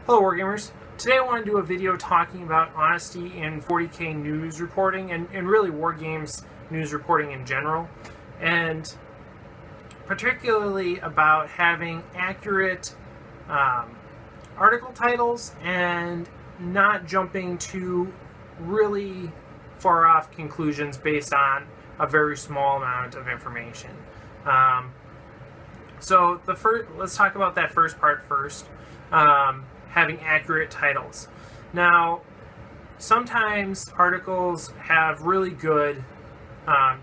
Hello Wargamers. Today I want to do a video talking about honesty in 40K news reporting and really war games news reporting in general, and particularly about having accurate article titles and not jumping to really far off conclusions based on a very small amount of information. So let's talk about that first part first. Having accurate titles. Now, sometimes articles have really good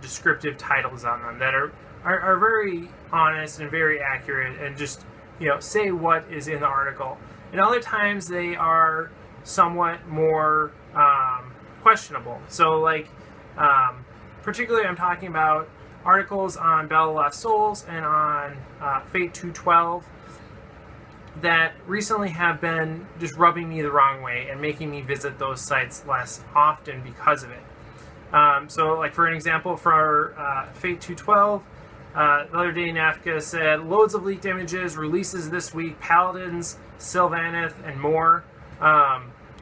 descriptive titles on them that are very honest and very accurate and just, say what is in the article. And other times they are somewhat more questionable. So, like, particularly I'm talking about articles on Battle of Lost Souls and on Faeit 212 that recently have been just rubbing me the wrong way and making me visit those sites less often because of it. So, like, for an example, for Faeit 212, the other day NAFCA said, loads of leaked images, releases this week, Paladins, Sylvaneth, and more,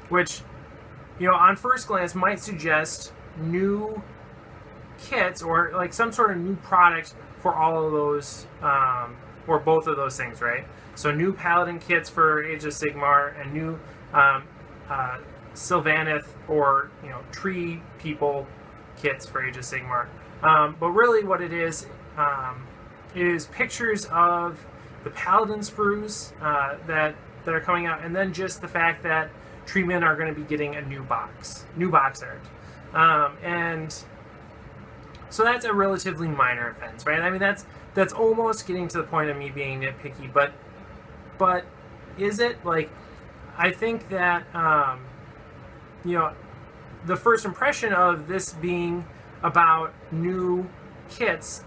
which, on first glance might suggest new kits or, like, some sort of new product for all of those, or both of those things, right? So new Paladin kits for Age of Sigmar and new Sylvaneth or tree people kits for Age of Sigmar. But really, what it is pictures of the Paladin sprues that are coming out, and then just the fact that treemen are going to be getting a new box art, and so that's a relatively minor offense, right? I mean, that's almost getting to the point of me being nitpicky, but is it? Like, I think that the first impression of this being about new kits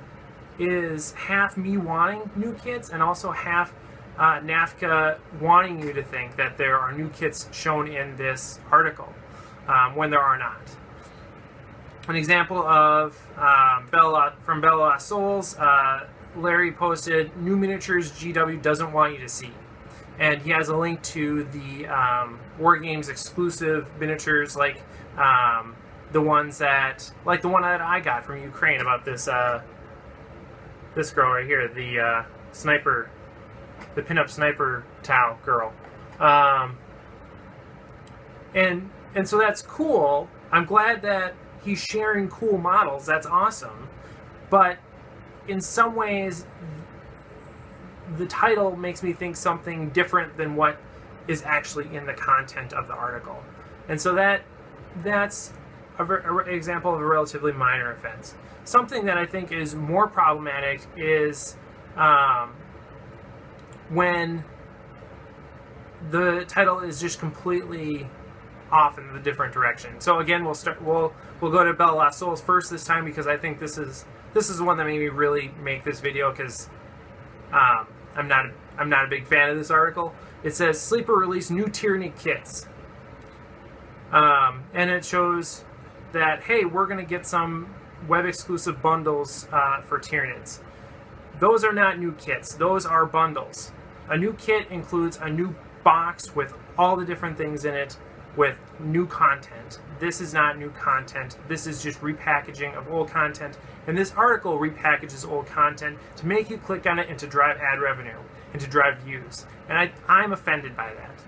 is half me wanting new kits and also half NAFCA wanting you to think that there are new kits shown in this article when there are not. An example of from Battle of Lost Souls, Larry posted, new miniatures GW doesn't want you to see. And he has a link to the War Games exclusive miniatures, like the ones that, like the one that I got from Ukraine about this this girl right here, the sniper, the pinup sniper Tau girl. And so that's cool. I'm glad that he's sharing cool models. That's awesome. But in some ways, the title makes me think something different than what is actually in the content of the article. And so that's an example of a relatively minor offense. Something that I think is more problematic is when the title is just completely off in the different direction. So again, we'll go to Battle of Lost Souls first this time, because I think this is the one that made me really make this video, because I'm not a big fan of this article. It says Sleeper released new Tyranid kits, and it shows that, hey, we're going to get some web exclusive bundles for Tyranids. Those are not new kits. Those are bundles. A new kit includes a new box with all the different things in it, with new content. This is not new content. This is just repackaging of old content. And this article repackages old content to make you click on it and to drive ad revenue and to drive views. And I'm offended by that.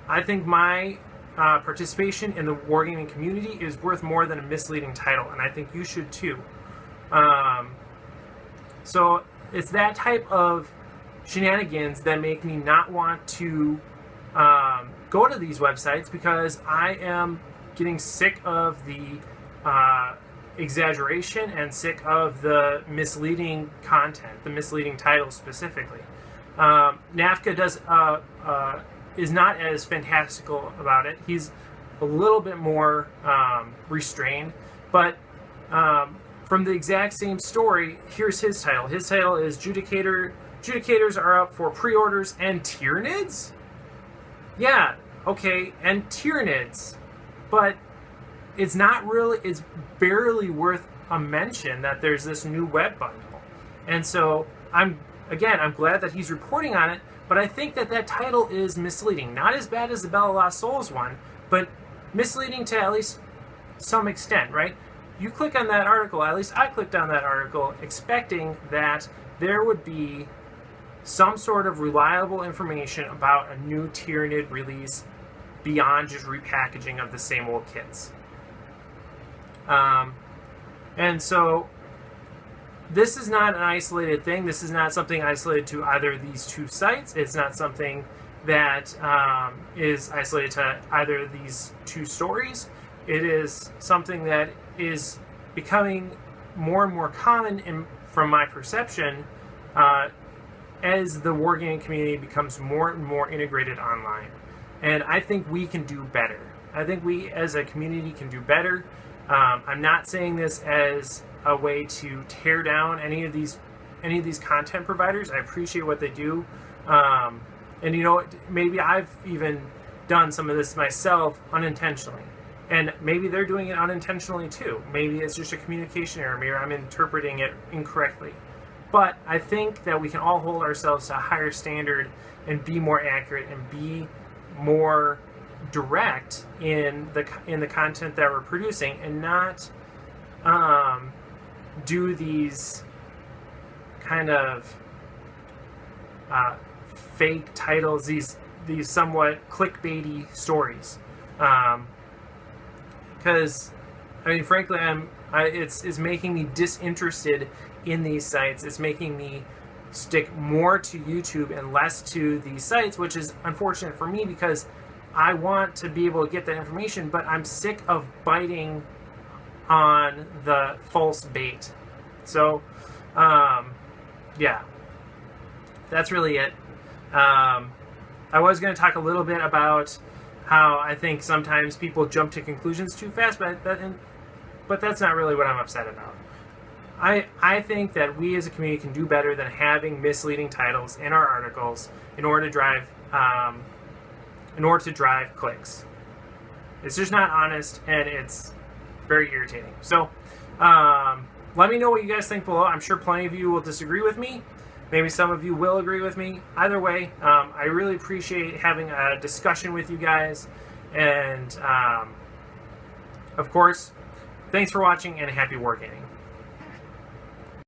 I think my participation in the wargaming community is worth more than a misleading title, and I think you should too. So it's that type of shenanigans that make me not want to go to these websites, because I am getting sick of the exaggeration and sick of the misleading content, the misleading titles specifically. NAFCA is not as fantastical about it. He's a little bit more restrained, but from the exact same story, here's his title. His title is Judicators are up for pre-orders and Tyranids? Yeah, okay, and Tyranids, but it's not really, it's barely worth a mention that there's this new web bundle. And so I'm glad that he's reporting on it, but I think that that title is misleading. Not as bad as the Bell of Lost Souls one, but misleading to at least some extent, right? You click on that article, at least I clicked on that article, expecting that there would be some sort of reliable information about a new Tyranid release beyond just repackaging of the same old kits. And so this is not an isolated thing. This is not something isolated to either of these two sites. It's not something that is isolated to either of these two stories. It is something that is becoming more and more common from my perception as the wargaming community becomes more and more integrated online. And I think we can do better. I think we as a community can do better. I'm not saying this as a way to tear down any of these content providers. I appreciate what they do. And you know, maybe I've even done some of this myself unintentionally. And maybe they're doing it unintentionally too. Maybe it's just a communication error. Maybe I'm interpreting it incorrectly. But I think that we can all hold ourselves to a higher standard and be more accurate and be more direct in the content that we're producing, and not do these kind of fake titles, these somewhat clickbaity stories. Because I mean, frankly, it's making me disinterested in these sites. It's making me stick more to YouTube and less to these sites, which is unfortunate for me because I want to be able to get that information, but I'm sick of biting on the false bait. So, yeah, that's really it. I was going to talk a little bit about how I think sometimes people jump to conclusions too fast, but that's not really what I'm upset about. I think that we as a community can do better than having misleading titles in our articles in order to drive clicks. It's just not honest, and it's very irritating. So let me know what you guys think below. I'm sure plenty of you will disagree with me. Maybe some of you will agree with me. Either way, I really appreciate having a discussion with you guys. And of course, thanks for watching, and happy wargaming.